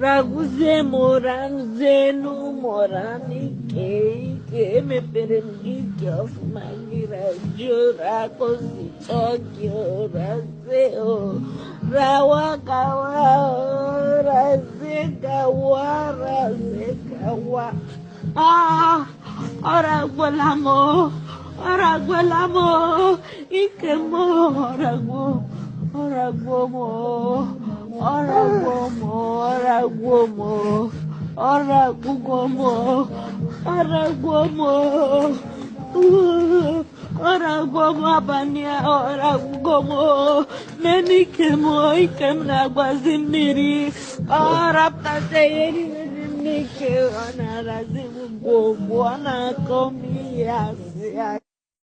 Raguzemo ranzenu morani ke me peremgiki of magira jura kosi tokyo razeo rawakawa razekawa ora guelamo ikemo Oragomo abania oragomo menikemo ikemna gwazimiri oraptaseyeri nike onarazimu gogo anakomi yasi